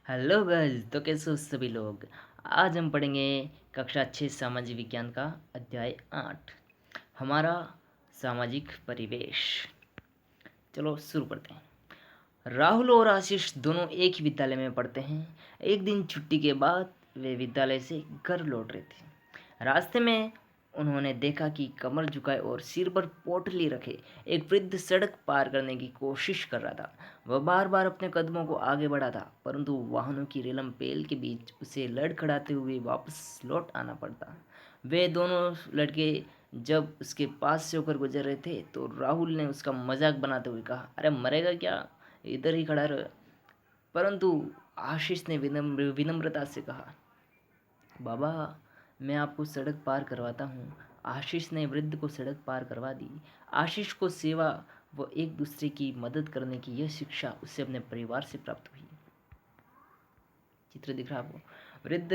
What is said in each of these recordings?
Hello guys, तो कैसे हो सभी लोग। आज हम पढ़ेंगे कक्षा 6 सामाजिक विज्ञान का अध्याय 8, हमारा सामाजिक परिवेश। चलो शुरू करते हैं। राहुल और आशीष दोनों एक ही विद्यालय में पढ़ते हैं। एक दिन छुट्टी के बाद वे विद्यालय से घर लौट रहे थे। रास्ते में उन्होंने देखा कि कमर झुकाए और सिर पर पोटली रखे एक वृद्ध सड़क पार करने की कोशिश कर रहा था। वह बार बार अपने कदमों को आगे बढ़ा था, परंतु वाहनों की रेलम पेल के बीच उसे लड़खड़ाते हुए वापस लौट आना पड़ता। वे दोनों लड़के जब उसके पास से होकर गुजर रहे थे तो राहुल ने उसका मजाक बनाते हुए कहा, अरे मरेगा क्या, इधर ही खड़ा रह। परंतु आशीष ने विनम्रता से कहा, बाबा मैं आपको सड़क पार करवाता हूँ। आशीष ने वृद्ध को सड़क पार करवा दी। आशीष को सेवा व एक दूसरे की मदद करने की यह शिक्षा उसे अपने परिवार से प्राप्त हुई। चित्र दिख रहा आपको। वृद्ध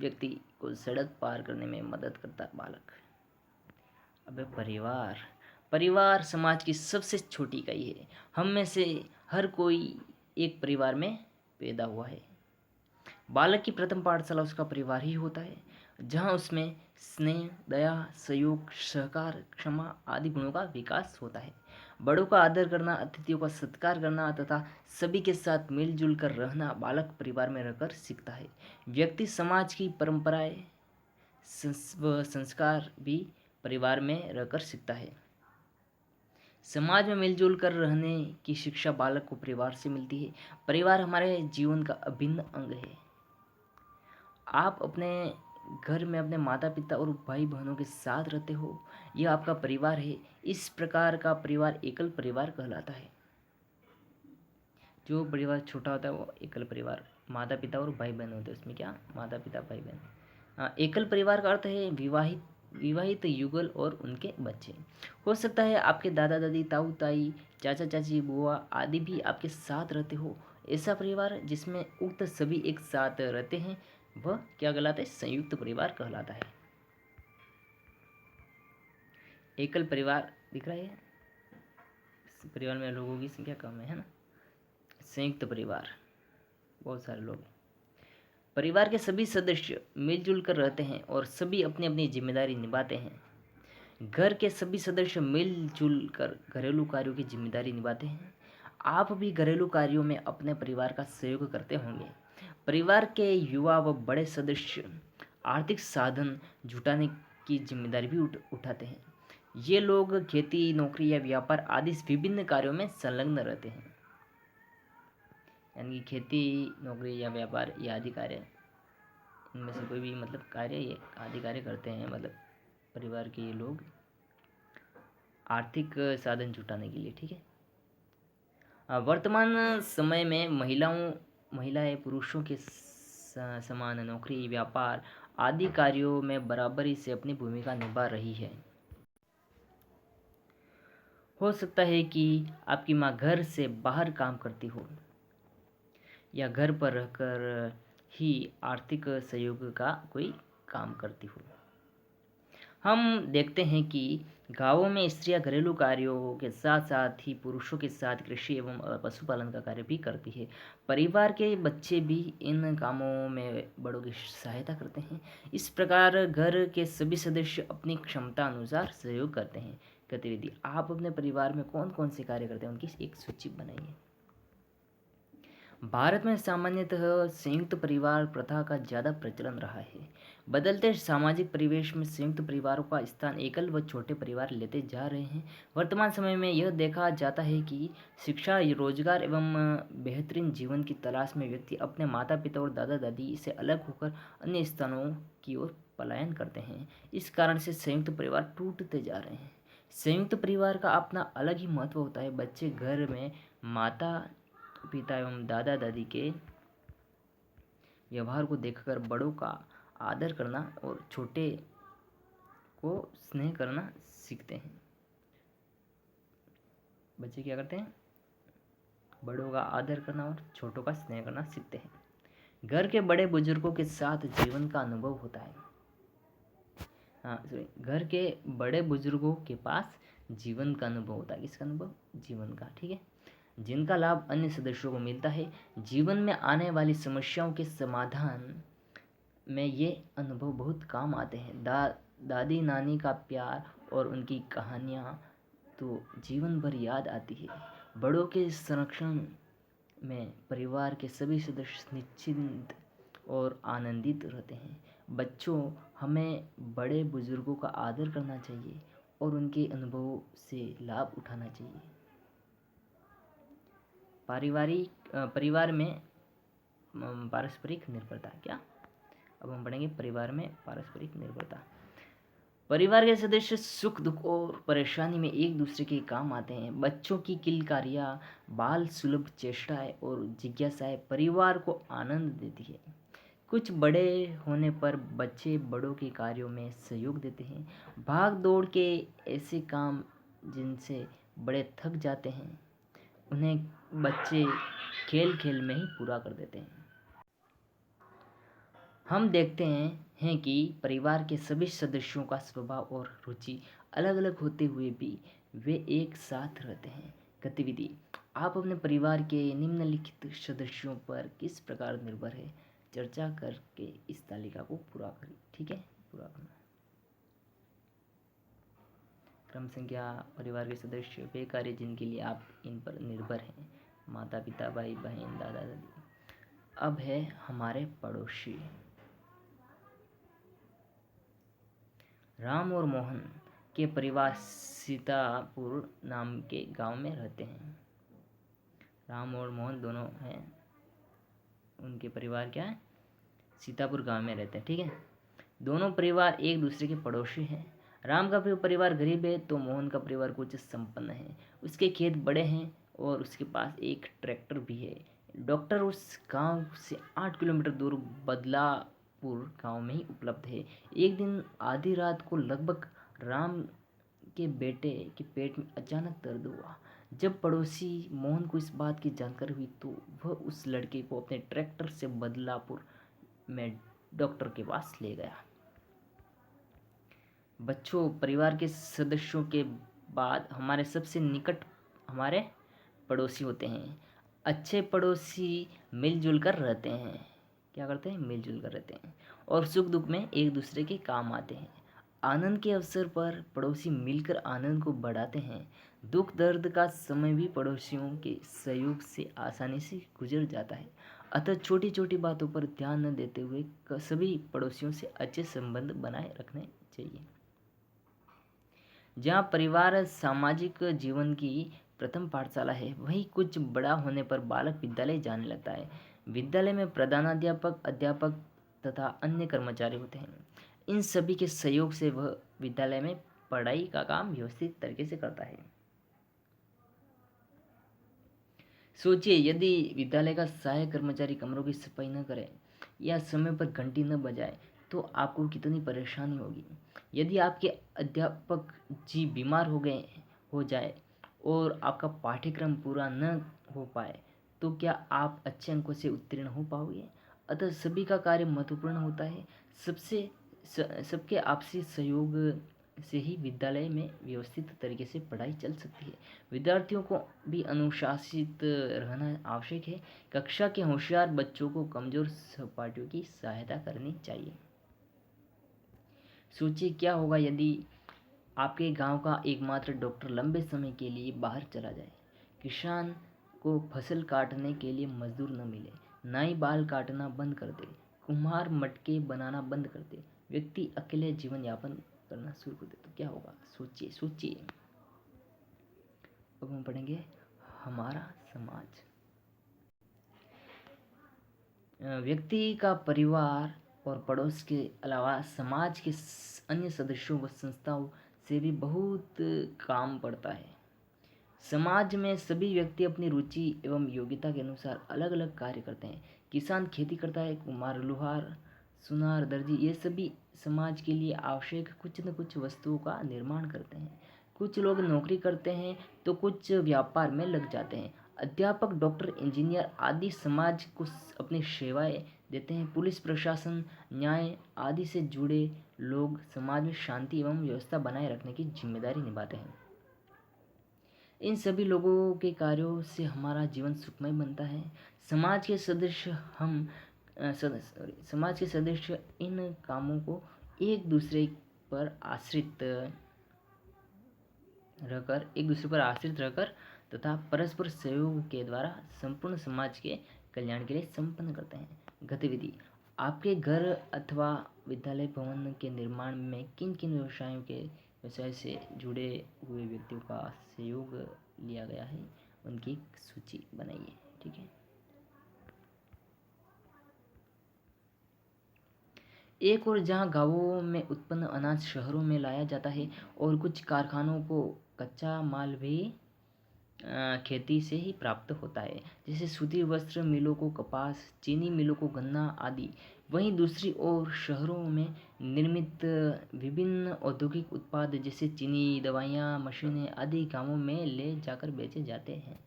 व्यक्ति को सड़क पार करने में मदद करता बालक। अब परिवार परिवार समाज की सबसे छोटी इकाई है। हम में से हर कोई एक परिवार में पैदा हुआ है। बालक की प्रथम पाठशाला उसका परिवार ही होता है, जहाँ उसमें स्नेह, दया, सहयोग, सहकार, क्षमा आदि गुणों का विकास होता है। बड़ों का आदर करना, अतिथियों का सत्कार करना तथा सभी के साथ मिलजुल कर रहना बालक परिवार में रहकर सीखता है। व्यक्ति समाज की परंपराएं व संस्कार भी परिवार में रहकर सीखता है। समाज में मिलजुल कर रहने की शिक्षा बालक को परिवार से मिलती है। परिवार हमारे जीवन का अभिन्न अंग है। आप अपने घर में अपने माता पिता और भाई बहनों के साथ रहते हो, यह आपका परिवार है। इस प्रकार का परिवार एकल परिवार कहलाता है। जो परिवार छोटा होता है वो एकल परिवार, माता पिता और भाई बहन होते हैं उसमें। क्या माता पिता भाई बहन। हाँ, एकल परिवार का अर्थ है विवाहित विवाहित युगल और उनके बच्चे। हो सकता है आपके दादा दादी, ताऊ ताई, चाचा चाची, बुआ आदि भी आपके साथ रहते हो। ऐसा परिवार जिसमें उक्त सभी एक साथ रहते हैं वह क्या कहलाता है, संयुक्त परिवार कहलाता है। एकल परिवार दिख रहा है, इस परिवार में लोगों की संख्या कम है ना। संयुक्त परिवार बहुत सारे लोग। परिवार के सभी सदस्य मिलजुल कर रहते हैं और सभी अपनी अपनी जिम्मेदारी निभाते हैं। घर के सभी सदस्य मिलजुल कर घरेलू कार्यों की जिम्मेदारी निभाते हैं। आप भी घरेलू कार्यों में अपने परिवार का सहयोग करते होंगे। परिवार के युवा व बड़े सदस्य आर्थिक साधन जुटाने की जिम्मेदारी भी उठाते हैं। ये लोग खेती, नौकरी या व्यापार आदि विभिन्न कार्यों में संलग्न रहते हैं। यानी कि खेती, नौकरी या व्यापार ये आदि कार्य, इनमें से कोई भी मतलब कार्य ये आदि कार्य करते हैं। मतलब परिवार के ये लोग आर्थिक साधन जुटाने के लिए, ठीक है। वर्तमान समय में महिलाएं पुरुषों के समान नौकरी, व्यापार आदि कार्यों में बराबरी से अपनी भूमिका निभा रही है। हो सकता है कि आपकी माँ घर से बाहर काम करती हो या घर पर रहकर ही आर्थिक सहयोग का कोई काम करती हो। हम देखते हैं कि गांवों में स्त्रियां घरेलू कार्यों के साथ साथ ही पुरुषों के साथ कृषि एवं पशुपालन का कार्य भी करती है। परिवार के बच्चे भी इन कामों में बड़ों की सहायता करते हैं। इस प्रकार घर के सभी सदस्य अपनी क्षमता अनुसार सहयोग करते हैं। गतिविधि, आप अपने परिवार में कौन कौन से कार्य करते हैं उनकी एक सूची बनाइए। भारत में सामान्यतः संयुक्त परिवार प्रथा का ज़्यादा प्रचलन रहा है। बदलते सामाजिक परिवेश में संयुक्त परिवारों का स्थान एकल व छोटे परिवार लेते जा रहे हैं। वर्तमान समय में यह देखा जाता है कि शिक्षा, रोजगार एवं बेहतरीन जीवन की तलाश में व्यक्ति अपने माता पिता और दादा दादी से अलग होकर अन्य स्थानों की ओर पलायन करते हैं। इस कारण से संयुक्त परिवार टूटते जा रहे हैं। संयुक्त परिवार का अपना अलग ही महत्व होता है। बच्चे घर में माता पिता एवं दादा दादी के व्यवहार को देखकर बड़ों का आदर करना और छोटे को स्नेह करना सीखते हैं। बच्चे क्या करते हैं, बड़ों का आदर करना और छोटों का स्नेह करना सीखते हैं। घर के बड़े बुजुर्गों के साथ जीवन का अनुभव होता है। घर के बड़े बुजुर्गों के पास जीवन का अनुभव होता है। किसका अनुभव, जीवन का, ठीक है। जिनका लाभ अन्य सदस्यों को मिलता है। जीवन में आने वाली समस्याओं के समाधान में ये अनुभव बहुत काम आते हैं। दादी नानी का प्यार और उनकी कहानियाँ तो जीवन भर याद आती है। बड़ों के संरक्षण में परिवार के सभी सदस्य निश्चिंत और आनंदित रहते हैं। बच्चों, हमें बड़े बुजुर्गों का आदर करना चाहिए और उनके अनुभवों से लाभ उठाना चाहिए। परिवार में पारस्परिक निर्भरता। क्या? अब हम पढ़ेंगे परिवार में पारस्परिक निर्भरता। परिवार के सदस्य सुख दुख और परेशानी में एक दूसरे के काम आते हैं। बच्चों की किलकारियाँ, बाल सुलभ चेष्टाएं और जिज्ञासाएं परिवार को आनंद देती है। कुछ बड़े होने पर बच्चे बड़ों के कार्यों में सहयोग देते हैं। भाग दौड़ के ऐसे काम जिनसे बड़े थक जाते हैं, उन्हें बच्चे खेल खेल में ही पूरा कर देते हैं। हम देखते हैं कि परिवार के सभी सदस्यों का स्वभाव और रुचि अलग अलग होते हुए भी वे एक साथ रहते हैं। गतिविधि। आप अपने परिवार के निम्नलिखित सदस्यों पर किस प्रकार निर्भर है, चर्चा करके इस तालिका को पूरा करें। ठीक है, पूरा करना। क्रम संख्या। परिवार के सदस्य वे कार्य जिनके लिए आप इन पर निर्भर हैं। माता पिता, भाई बहन, दादा दादी। अब है हमारे पड़ोसी। राम और मोहन के परिवार सीतापुर नाम के गांव में रहते हैं। राम और मोहन दोनों हैं, उनके परिवार क्या है? सीतापुर गांव में रहते हैं। ठीक है, दोनों परिवार एक दूसरे के पड़ोसी हैं। राम का परिवार गरीब है तो मोहन का परिवार कुछ संपन्न है। उसके खेत बड़े हैं और उसके पास एक ट्रैक्टर भी है। डॉक्टर उस गांव से 8 किलोमीटर दूर बदलापुर गांव में ही उपलब्ध है। एक दिन आधी रात को लगभग राम के बेटे के पेट में अचानक दर्द हुआ। जब पड़ोसी मोहन को इस बात की जानकारी हुई तो वह उस लड़के को अपने ट्रैक्टर से बदलापुर में डॉक्टर के पास ले गया। बच्चों, परिवार के सदस्यों के बाद हमारे सबसे निकट हमारे पड़ोसी होते हैं। अच्छे पड़ोसी मिलजुल कर रहते हैं। क्या करते हैं? मिलजुल कर रहते हैं और सुख दुख में एक दूसरे के काम आते हैं। आनंद के अवसर पर पड़ोसी मिलकर आनंद को बढ़ाते हैं। दुख दर्द का समय भी पड़ोसियों के सहयोग से आसानी से गुजर जाता है। अतः छोटी छोटी बातों पर ध्यान न देते हुए सभी पड़ोसियों से अच्छे संबंध बनाए रखने चाहिए। जहाँ परिवार सामाजिक जीवन की प्रथम पाठशाला है, वहीं कुछ बड़ा होने पर बालक विद्यालय जाने लगता है। विद्यालय में प्रधानाध्यापक, अध्यापक तथा अन्य कर्मचारी होते हैं। इन सभी के सहयोग से वह विद्यालय में पढ़ाई का काम व्यवस्थित तरीके से करता है। सोचिए, यदि विद्यालय का सहायक कर्मचारी कमरों की सफाई न करे या समय पर घंटी न बजाए तो आपको कितनी परेशानी होगी। यदि आपके अध्यापक जी बीमार हो जाए और आपका पाठ्यक्रम पूरा न हो पाए तो क्या आप अच्छे अंकों से उत्तीर्ण हो पाओगे। अतः सभी का कार्य महत्वपूर्ण होता है। सबके आपसी सहयोग से ही विद्यालय में व्यवस्थित तरीके से पढ़ाई चल सकती है। विद्यार्थियों को भी अनुशासित रहना आवश्यक है। कक्षा के होशियार बच्चों को कमजोर सहपाठियों की सहायता करनी चाहिए। सोचिए क्या होगा यदि आपके गांव का एकमात्र डॉक्टर लंबे समय के लिए बाहर चला जाए। किसान को फसल काटने के लिए मजदूर न मिले, नाई बाल काटना बंद कर दे, कुम्हार मटके बनाना बंद कर दे, व्यक्ति अकेले जीवन यापन करना शुरू कर दे तो क्या होगा। सोचिए सोचिए। अब हम पढ़ेंगे हमारा समाज। व्यक्ति का परिवार और पड़ोस के अलावा समाज के अन्य सदस्यों व संस्थाओं से भी बहुत काम पड़ता है। समाज में सभी व्यक्ति अपनी रुचि एवं योग्यता के अनुसार अलग अलग कार्य करते हैं। किसान खेती करता है, कुम्हार लोहार, सुनार, दर्जी, ये सभी समाज के लिए आवश्यक कुछ न कुछ वस्तुओं का निर्माण करते हैं। कुछ लोग नौकरी करते हैं तो कुछ व्यापार में लग जाते हैं। अध्यापक, डॉक्टर, इंजीनियर आदि समाज को अपनी सेवाएं देते हैं। पुलिस प्रशासन, न्याय आदि से जुड़े लोग समाज में शांति एवं व्यवस्था बनाए रखने की जिम्मेदारी निभाते हैं। इन सभी लोगों के कार्यों से हमारा जीवन सुखमय बनता है। समाज के सदस्य हम समाज के सदस्य इन कामों को एक दूसरे पर आश्रित रहकर तथा परस्पर सहयोग के द्वारा संपूर्ण समाज के कल्याण के लिए संपन्न करते हैं। गतिविधि: आपके घर अथवा विद्यालय भवन के निर्माण में किन किन व्यवसाय से जुड़े हुए व्यक्तियों का सहयोग लिया गया है, उनकी एक सूची बनाइए। ठीक है। एक और जहां गांवों में उत्पन्न अनाज शहरों में लाया जाता है और कुछ कारखानों को कच्चा माल भी खेती से ही प्राप्त होता है, जैसे सूती वस्त्र मिलों को कपास, चीनी मिलों को गन्ना आदि। वहीं दूसरी ओर शहरों में निर्मित विभिन्न औद्योगिक उत्पाद जैसे चीनी, दवाइयाँ, मशीनें आदि गांवों में ले जाकर बेचे जाते हैं।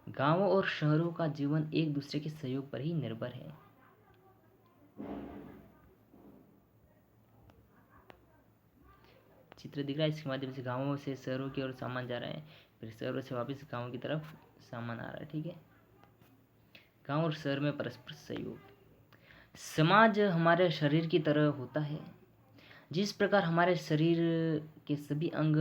गांवों और शहरों का जीवन एक दूसरे के सहयोग पर ही निर्भर है। चित्र दिख रहा है, इसके माध्यम से गांवों से शहरों की ओर सामान जा रहा है, फिर शहरों से वापस गांवों की तरफ सामान आ रहा है। ठीक है। गांव और शहर में परस्पर सहयोग। समाज हमारे शरीर की तरह होता है। जिस प्रकार हमारे शरीर के सभी अंग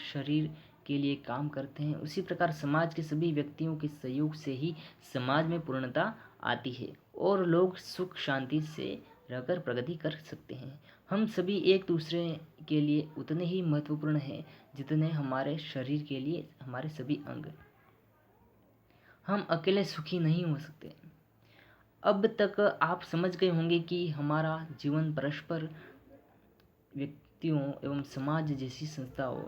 शरीर के लिए काम करते हैं, उसी प्रकार समाज के सभी व्यक्तियों के सहयोग से ही समाज में पूर्णता आती है और लोग सुख शांति से रहकर प्रगति कर सकते हैं। हम सभी एक दूसरे के लिए उतने ही महत्वपूर्ण हैं जितने हमारे शरीर के लिए हमारे सभी अंग। हम अकेले सुखी नहीं हो सकते। अब तक आप समझ गए होंगे कि हमारा जीवन परस्पर व्यक्तियों एवं समाज जैसी संस्थाओं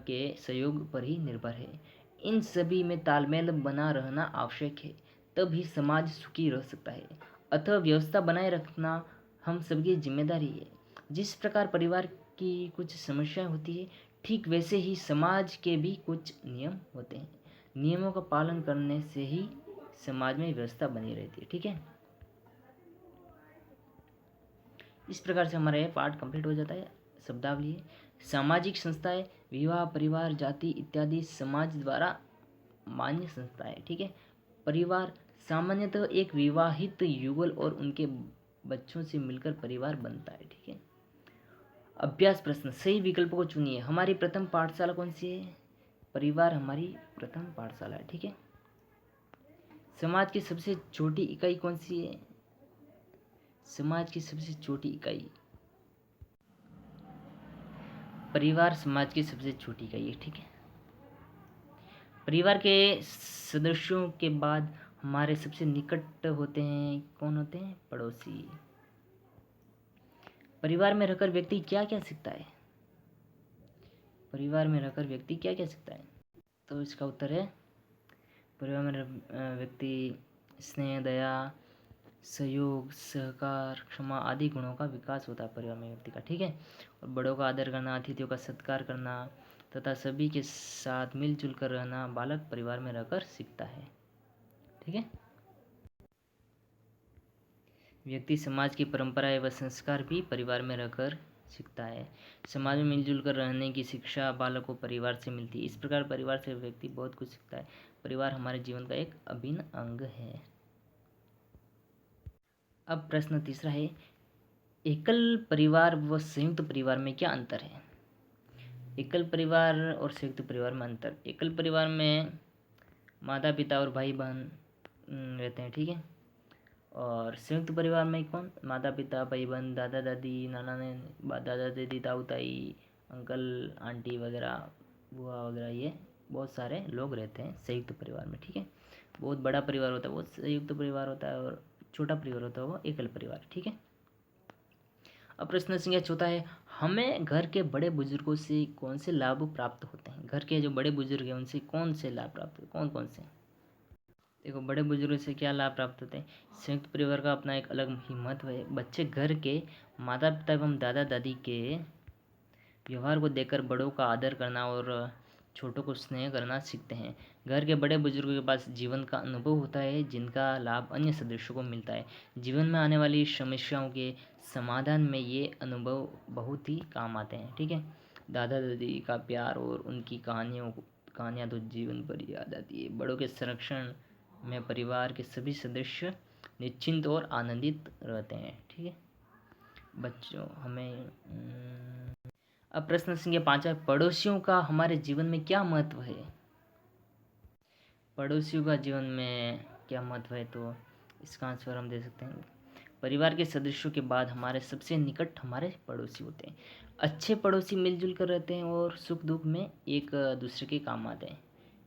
के सहयोग पर ही निर्भर है। इन सभी में तालमेल बना रहना आवश्यक है, तभी समाज सुखी रह सकता है। अतः व्यवस्था बनाए रखना हम सबकी जिम्मेदारी है। जिस प्रकार परिवार की कुछ समस्याएं होती है, ठीक वैसे ही समाज के भी कुछ नियम होते हैं। नियमों का पालन करने से ही समाज में व्यवस्था बनी रहती है। ठीक है। इस प्रकार से हमारा यह पार्ट कंप्लीट हो जाता है। शब्दावली है। सामाजिक संस्थाएं विवाह, परिवार, जाति इत्यादि समाज द्वारा मान्य संस्थाएं। ठीक है। परिवार सामान्यतः एक विवाहित युगल और उनके बच्चों से मिलकर परिवार बनता है। ठीक है। अभ्यास प्रश्न, सही विकल्प को चुनिए। हमारी प्रथम पाठशाला कौन सी है? परिवार हमारी प्रथम पाठशाला है। ठीक है। समाज की सबसे छोटी इकाई कौन सी है? समाज की सबसे छोटी इकाई परिवार समाज की सबसे छोटी इकाई है। ठीक है। परिवार के सदस्यों के बाद हमारे सबसे निकट होते हैं, कौन होते हैं? पड़ोसी। परिवार में रहकर व्यक्ति क्या क्या सीखता है? परिवार में रहकर व्यक्ति क्या क्या सीखता है? तो इसका उत्तर है, परिवार में व्यक्ति स्नेह, दया, सहयोग, सहकार, क्षमा आदि गुणों का विकास होता है परिवार में व्यक्ति का। ठीक है। और बड़ों का आदर करना, अतिथियों का सत्कार करना तथा सभी के साथ मिलजुल कर रहना बालक परिवार में रहकर सीखता है। ठीक है। व्यक्ति समाज की परंपराएं व संस्कार भी परिवार में रहकर सीखता है। समाज में मिलजुल कर रहने की शिक्षा बालक को परिवार से मिलती है। इस प्रकार परिवार से व्यक्ति बहुत कुछ सीखता है। परिवार हमारे जीवन का एक अभिन्न अंग है। अब प्रश्न तीसरा है, एकल परिवार व संयुक्त परिवार में क्या अंतर है? एकल परिवार और संयुक्त परिवार में अंतर। एकल परिवार में माता पिता और भाई बहन रहते हैं। ठीक है। और संयुक्त परिवार में कौन? माता पिता, भाई बहन, दादा दादी, दादा दादी, ताऊ ताई, अंकल आंटी वगैरह, बुआ वगैरह, ये बहुत सारे लोग रहते हैं संयुक्त परिवार में। ठीक है। बहुत बड़ा परिवार होता है वो संयुक्त परिवार होता है, और छोटा परिवार होता है वो एकल परिवार। ठीक है। अब प्रश्न संख्या चौथा है, हमें घर के बड़े बुजुर्गों से कौन से लाभ प्राप्त होते हैं? घर के जो बड़े बुजुर्ग हैं उनसे कौन से लाभ प्राप्त होते हैं? कौन कौन से? देखो, बड़े बुजुर्गों से क्या लाभ प्राप्त होते हैं? संयुक्त परिवार का अपना एक अलग ही महत्व है। बच्चे घर के माता पिता एवं दादा दादी के व्यवहार को देखकर बड़ों का आदर करना और छोटों को स्नेह करना सीखते हैं। घर के बड़े बुजुर्गों के पास जीवन का अनुभव होता है, जिनका लाभ अन्य सदस्यों को मिलता है। जीवन में आने वाली समस्याओं के समाधान में ये अनुभव बहुत ही काम आते हैं। ठीक है। दादा दादी का प्यार और उनकी कहानियों कहानियाँ तो जीवन भर याद आती है। बड़ों के संरक्षण में परिवार के सभी सदस्य निश्चिंत और आनंदित रहते हैं। ठीक है बच्चों, हमें अब प्रश्न संख्या 5 है, पड़ोसियों का हमारे जीवन में क्या महत्व है? पड़ोसियों का जीवन में क्या महत्व है, तो इसका आंसर हम दे सकते हैं, परिवार के सदस्यों के बाद हमारे सबसे निकट हमारे पड़ोसी होते हैं। अच्छे पड़ोसी मिलजुल कर रहते हैं और सुख दुख में एक दूसरे के काम आते हैं।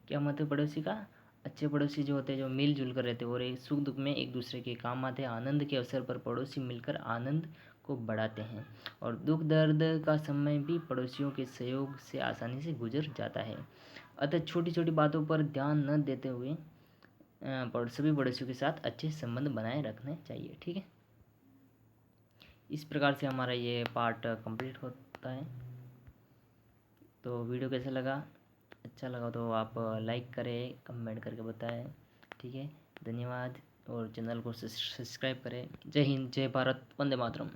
क्या मतलब है पड़ोसी का? अच्छे पड़ोसी जो होते हैं जो मिलजुल कर रहते हैं और एक सुख दुख में एक दूसरे के काम आते हैं। आनंद के अवसर पर पड़ोसी मिलकर आनंद को बढ़ाते हैं और दुख दर्द का समय भी पड़ोसियों के सहयोग से आसानी से गुजर जाता है। अतः छोटी छोटी बातों पर ध्यान न देते हुए सभी पड़ोसियों के साथ अच्छे संबंध बनाए रखने चाहिए। ठीक है, इस प्रकार से हमारा ये पार्ट कंप्लीट होता है। तो वीडियो कैसा लगा? अच्छा लगा तो आप लाइक करें, कमेंट करके बताएं। ठीक है, धन्यवाद और चैनल को सब्सक्राइब करें। जय हिंद, जय भारत, वंदे मातरम।